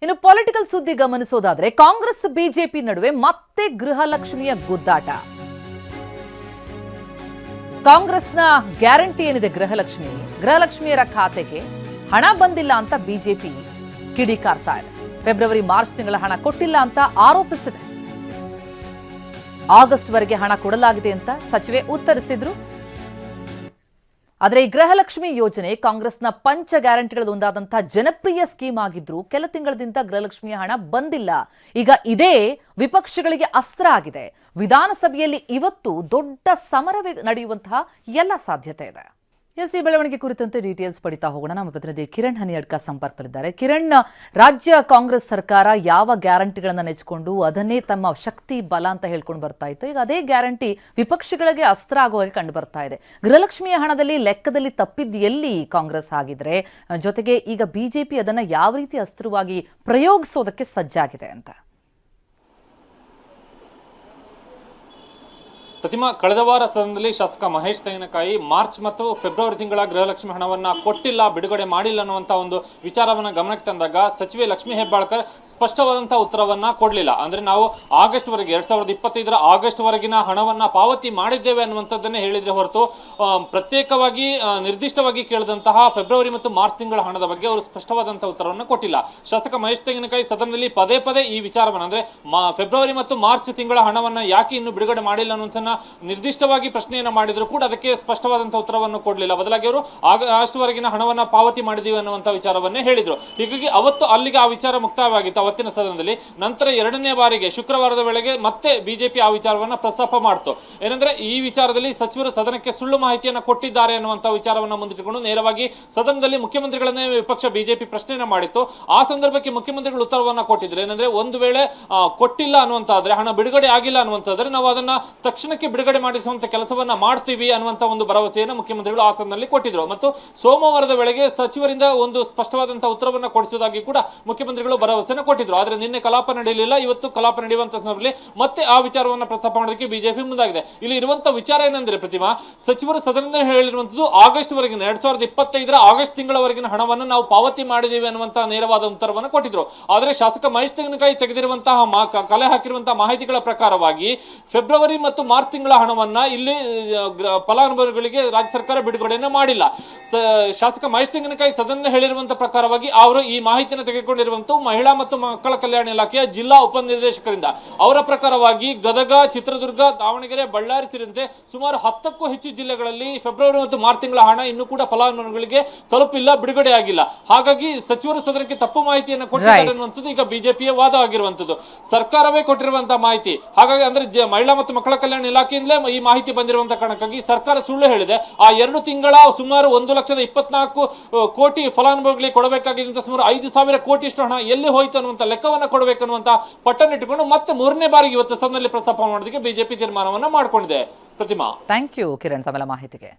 ಇನ್ನು ಪೊಲಿಟಿಕಲ್ ಸುದ್ದಿ ಗಮನಿಸೋದಾದ್ರೆ ಕಾಂಗ್ರೆಸ್ ಬಿಜೆಪಿ ನಡುವೆ ಮತ್ತೆ ಗೃಹಲಕ್ಷ್ಮಿಯ ಗುದ್ದಾಟ. ಕಾಂಗ್ರೆಸ್ನ ಗ್ಯಾರಂಟಿ ಏನಿದೆ ಗೃಹಲಕ್ಷ್ಮಿಯರ ಖಾತೆಗೆ ಹಣ ಬಂದಿಲ್ಲ ಅಂತ ಬಿಜೆಪಿ ಕಿಡಿಕಾರ್ತಾ ಇದೆ. ಫೆಬ್ರವರಿ ಮಾರ್ಚ್ ತಿಂಗಳ ಹಣ ಕೊಟ್ಟಿಲ್ಲ ಅಂತ ಆರೋಪಿಸಿದೆ. ಆಗಸ್ಟ್ ವರೆಗೆ ಹಣ ಕೊಡಲಾಗಿದೆ ಅಂತ ಸಚಿವೆ ಉತ್ತರಿಸಿದ್ರು. ಆದರೆ ಈ ಗೃಹಲಕ್ಷ್ಮಿ ಯೋಜನೆ ಕಾಂಗ್ರೆಸ್ನ ಪಂಚ ಗ್ಯಾರಂಟಿಗಳೊಂದಾದಂತಹ ಜನಪ್ರಿಯ ಸ್ಕೀಮ್ ಆಗಿದ್ರು ಕೆಲ ತಿಂಗಳಿಂದ ಗೃಹಲಕ್ಷ್ಮಿಯ ಹಣ ಬಂದಿಲ್ಲ. ಈಗ ಇದೇ ವಿಪಕ್ಷಗಳಿಗೆ ಅಸ್ತ್ರ ಆಗಿದೆ. ವಿಧಾನಸಭೆಯಲ್ಲಿ ಇವತ್ತು ದೊಡ್ಡ ಸಮರವೇ ನಡೆಯುವಂತಹ ಎಲ್ಲ ಸಾಧ್ಯತೆ ಇದೆ. ಈ ಬೆಳವಣಿಗೆ ಕುರಿತಂತೆ ಡೀಟೇಲ್ಸ್ ಪಡಿತಾ ಹೋಗೋಣ. ನಮ್ಮ ಪ್ರತಿನಿಧಿ ಕಿರಣ್ ಹನಿಯಡ್ಕ ಸಂಪರ್ಕದಲ್ಲಿದ್ದಾರೆ. ಕಿರಣ್, ರಾಜ್ಯ ಕಾಂಗ್ರೆಸ್ ಸರ್ಕಾರ ಯಾವ ಗ್ಯಾರಂಟಿಗಳನ್ನ ನೆಚ್ಚಿಕೊಂಡು ಅದನ್ನೇ ತಮ್ಮ ಶಕ್ತಿ ಬಲ ಅಂತ ಹೇಳ್ಕೊಂಡು ಬರ್ತಾ ಇತ್ತು, ಈಗ ಅದೇ ಗ್ಯಾರಂಟಿ ವಿಪಕ್ಷಗಳಿಗೆ ಅಸ್ತ್ರ ಆಗುವಾಗ ಕಂಡು ಬರ್ತಾ ಇದೆ. ಗೃಹಲಕ್ಷ್ಮಿಯ ಹಣದಲ್ಲಿ ಲೆಕ್ಕದಲ್ಲಿ ತಪ್ಪಿದ್ದು ಎಲ್ಲಿ ಕಾಂಗ್ರೆಸ್ ಆಗಿದ್ರೆ, ಜೊತೆಗೆ ಈಗ ಬಿಜೆಪಿ ಅದನ್ನ ಯಾವ ರೀತಿ ಅಸ್ತ್ರವಾಗಿ ಪ್ರಯೋಗಿಸೋದಕ್ಕೆ ಸಜ್ಜಾಗಿದೆ ಅಂತ? ಪ್ರತಿಮಾ, ಕಳೆದ ವಾರ ಸದನದಲ್ಲಿ ಶಾಸಕ ಮಹೇಶ್ ತೆಂಗಿನಕಾಯಿ ಮಾರ್ಚ್ ಮತ್ತು ಫೆಬ್ರವರಿ ತಿಂಗಳ ಗೃಹಲಕ್ಷ್ಮಿ ಹಣವನ್ನ ಕೊಟ್ಟಿಲ್ಲ, ಬಿಡುಗಡೆ ಮಾಡಿಲ್ಲ ಅನ್ನುವಂಥ ಒಂದು ವಿಚಾರವನ್ನ ಗಮನಕ್ಕೆ ತಂದಾಗ ಸಚಿವೆ ಲಕ್ಷ್ಮೀ ಹೆಬ್ಬಾಳ್ಕರ್ ಸ್ಪಷ್ಟವಾದಂತಹ ಉತ್ತರವನ್ನ ಕೊಡಲಿಲ್ಲ. ಅಂದ್ರೆ ನಾವು ಆಗಸ್ಟ್ ವರೆಗೆ 2025 ಆಗಸ್ಟ್ ವರೆಗಿನ ಹಣವನ್ನ ಪಾವತಿ ಮಾಡಿದ್ದೇವೆ ಅನ್ನುವಂಥದ್ದನ್ನೇ ಹೇಳಿದ್ರೆ ಹೊರತು ಪ್ರತ್ಯೇಕವಾಗಿ ನಿರ್ದಿಷ್ಟವಾಗಿ ಕೇಳಿದಂತಹ ಫೆಬ್ರವರಿ ಮತ್ತು ಮಾರ್ಚ್ ತಿಂಗಳ ಹಣದ ಬಗ್ಗೆ ಅವರು ಸ್ಪಷ್ಟವಾದಂತಹ ಉತ್ತರವನ್ನು ಕೊಟ್ಟಿಲ್ಲ. ಶಾಸಕ ಮಹೇಶ್ ತೆಂಗಿನಕಾಯಿ ಸದನದಲ್ಲಿ ಪದೇ ಪದೇ ಈ ವಿಚಾರವನ್ನ ಅಂದ್ರೆ ಫೆಬ್ರವರಿ ಮತ್ತು ಮಾರ್ಚ್ ತಿಂಗಳ ಹಣವನ್ನ ಯಾಕೆ ಇನ್ನು ಬಿಡುಗಡೆ ಮಾಡಿಲ್ಲ ಅನ್ನುವಂಥ ನಿರ್ದಿಷ್ಟವಾಗಿ ಪ್ರಶ್ನೆಯನ್ನು ಮಾಡಿದ್ರು ಕೂಡ ಅದಕ್ಕೆ ಸ್ಪಷ್ಟವಾದಂತಹ ಉತ್ತರವನ್ನು ಕೊಡಲಿಲ್ಲ. ಬದಲಾಗಿ ಅವರು ಆಗಸ್ಟ್ ವರೆಗಿನ ಹಣವನ್ನ ಪಾವತಿ ಮಾಡಿದೀವಿ ಅನ್ನುವಂಥ ವಿಚಾರವನ್ನೇ ಹೇಳಿದ್ರು. ಹೀಗಾಗಿ ಅವತ್ತು ಅಲ್ಲಿಗೆ ಆ ವಿಚಾರ ಮುಕ್ತಾಯವಾಗಿತ್ತು ಅವತ್ತಿನ ಸದನದಲ್ಲಿ. ನಂತರ ಎರಡನೇ ಬಾರಿಗೆ ಶುಕ್ರವಾರದ ವೇಳೆಗೆ ಮತ್ತೆ ಬಿಜೆಪಿ ಆ ವಿಚಾರವನ್ನ ಪ್ರಸ್ತಾಪ ಮಾಡ್ತು. ಏನಂದ್ರೆ ಈ ವಿಚಾರದಲ್ಲಿ ಸಚಿವರು ಸದನಕ್ಕೆ ಸುಳ್ಳು ಮಾಹಿತಿಯನ್ನು ಕೊಟ್ಟಿದ್ದಾರೆ ಅನ್ನುವಂಥ ವಿಚಾರವನ್ನ ಮುಂದಿಟ್ಟುಕೊಂಡು ನೇರವಾಗಿ ಸದನದಲ್ಲಿ ಮುಖ್ಯಮಂತ್ರಿಗಳನ್ನೇ ವಿಪಕ್ಷ ಬಿಜೆಪಿ ಪ್ರಶ್ನೆಯನ್ನ ಮಾಡಿತ್ತು. ಆ ಸಂದರ್ಭಕ್ಕೆ ಮುಖ್ಯಮಂತ್ರಿಗಳು ಉತ್ತರವನ್ನ ಕೊಟ್ಟಿದ್ರು. ಏನಂದ್ರೆ ಒಂದು ವೇಳೆ ಕೊಟ್ಟಿಲ್ಲ ಅನ್ನುವಂತಾದ್ರೆ, ಹಣ ಬಿಡುಗಡೆ ಆಗಿಲ್ಲ ಅನ್ನುವಂತಾದ್ರೆ ನಾವು ಅದನ್ನ ತಕ್ಷಣಕ್ಕೆ ಬಿಡುಗಡೆ ಮಾಡಿಸುವಂತ ಕೆಲಸವನ್ನ ಮಾಡ್ತೀವಿ ಅನ್ನುವಂತ ಒಂದು ಭರವಸೆಯನ್ನು ಮುಖ್ಯಮಂತ್ರಿಗಳು ಆ ಸಂದರ್ಭದಲ್ಲಿ ಕೊಟ್ಟಿದ್ರು. ಮತ್ತು ಸೋಮವಾರದ ವೇಳೆಗೆ ಸಚಿವರಿಂದ ಒಂದು ಸ್ಪಷ್ಟವಾದಂತಹ ಉತ್ತರವನ್ನ ಕೊಡಿಸುವುದಾಗಿ ಕೂಡ ಮುಖ್ಯಮಂತ್ರಿಗಳು ಭರವಸೆಯನ್ನು ಕೊಟ್ಟಿದ್ರು. ಆದ್ರೆ ನಿನ್ನೆ ಕಲಾಪ ನಡೆಯಲಿಲ್ಲ. ಇವತ್ತು ಕಲಾಪ ನಡೆಯುವಂತ ಸಂದರ್ಭದಲ್ಲಿ ಮತ್ತೆ ಆ ವಿಚಾರವನ್ನ ಪ್ರಸ್ತಾಪ ಮಾಡೋದಕ್ಕೆ ಬಿಜೆಪಿ ಮುಂದಾಗಿದೆ. ಇಲ್ಲಿ ಇರುವಂತಹ ವಿಚಾರ ಏನಂದ್ರೆ ಪ್ರತಿಮಾ, ಸಚಿವರು ಸದನದಲ್ಲಿ ಹೇಳಿರುವಂತದ್ದು ಆಗಸ್ಟ್ ವರೆಗಿನ 2025 ಆಗಸ್ಟ್ ತಿಂಗಳವರೆಗಿನ ಹಣವನ್ನು ನಾವು ಪಾವತಿ ಮಾಡಿದೀವಿ ಅನ್ನುವಂತಹ ನೇರವಾದ ಉತ್ತರವನ್ನು ಕೊಟ್ಟಿದ್ರು. ಆದ್ರೆ ಶಾಸಕ ಮಹೇಶ್ ತೆಂಗಿನಕಾಯಿ ತೆಗೆದಿರುವಂತಹ ಕಲೆ ಹಾಕಿರುವಂತಹ ಮಾಹಿತಿಗಳ ಪ್ರಕಾರವಾಗಿ ಫೆಬ್ರವರಿ ಮತ್ತು ಮಾರ್ಚ್ ತಿಂಗಳ ಹಣವನ್ನ ಇಲ್ಲಿ ಫಲಾನುಭವಿಗಳಿಗೆ ರಾಜ್ಯ ಸರ್ಕಾರ ಬಿಡುಗಡೆಯನ್ನು ಮಾಡಿಲ್ಲ. ಶಾಸಕ ಮಹೇಶ್ ತೆಂಗಿನಕಾಯಿ ಸದನ ಹೇಳಿರುವಂತಹ ಪ್ರಕಾರವಾಗಿ ಅವರು ಈ ಮಾಹಿತಿಯನ್ನು ತೆಗೆದುಕೊಂಡಿರುವಂತಹ ಮಹಿಳಾ ಮತ್ತು ಮಕ್ಕಳ ಕಲ್ಯಾಣ ಇಲಾಖೆಯ ಜಿಲ್ಲಾ ಉಪನಿರ್ದೇಶಕರಿಂದ. ಅವರ ಪ್ರಕಾರವಾಗಿ ಗದಗ, ಚಿತ್ರದುರ್ಗ, ದಾವಣಗೆರೆ, ಬಳ್ಳಾರಿ ಸೇರಿದಂತೆ ಸುಮಾರು 10ಕ್ಕೂ ಹೆಚ್ಚು ಜಿಲ್ಲೆಗಳಲ್ಲಿ ಫೆಬ್ರವರಿ ಮತ್ತು ಮಾರ್ಚ್ ತಿಂಗಳ ಹಣ ಇನ್ನೂ ಕೂಡ ಫಲಾನುಭವಿಗಳಿಗೆ ತಲುಪಿಲ್ಲ, ಬಿಡುಗಡೆ ಆಗಿಲ್ಲ. ಹಾಗಾಗಿ ಸಚಿವರು ಸದನಕ್ಕೆ ತಪ್ಪು ಮಾಹಿತಿಯನ್ನು ಕೊಟ್ಟಿದ್ದಾರೆ ಅನ್ನುವಂಥದ್ದು ಈಗ ಬಿಜೆಪಿಯ ವಾದ ಆಗಿರುವಂತದ್ದು. ಸರ್ಕಾರವೇ ಕೊಟ್ಟಿರುವಂತಹ ಮಾಹಿತಿ. ಹಾಗಾಗಿ ಅಂದ್ರೆ ಮಹಿಳಾ ಮತ್ತು ಮಕ್ಕಳ ಕಲ್ಯಾಣ ಇಲಾಖೆಯಿಂದಲೇ ಈ ಮಾಹಿತಿ ಬಂದಿರುವಂತಹ ಕಾರಣಕ್ಕಾಗಿ ಸರ್ಕಾರ ಸುಳ್ಳು ಹೇಳಿದೆ. ಆ 2 ತಿಂಗಳ ಸುಮಾರು 1,24 ಕೋಟಿ ಫಲಾನುಭವಿಗಳಿಗೆ ಕೊಡಬೇಕಾಗಿದ್ದಂತ ಸುಮಾರು 5,000 ಕೋಟಿಯಷ್ಟು ಹಣ ಎಲ್ಲಿ ಹೋಯ್ತು ಅನ್ನುವಂಥ ಲೆಕ್ಕವನ್ನ ಕೊಡಬೇಕನ್ನುವಂತ ಪಟ್ಟಣಿಟ್ಟುಕೊಂಡು ಮತ್ತೆ 3ನೇ ಬಾರಿಗೆ ಇವತ್ತು ಸದನದಲ್ಲಿ ಪ್ರಸ್ತಾಪ ಮಾಡೋದಕ್ಕೆ ಬಿಜೆಪಿ ತೀರ್ಮಾನವನ್ನ ಮಾಡಿಕೊಂಡಿದೆ. ಪ್ರತಿಮಾ, ಥ್ಯಾಂಕ್ ಯು ಕಿರಣ್ ತಮ್ಮ ಮಾಹಿತಿಗೆ.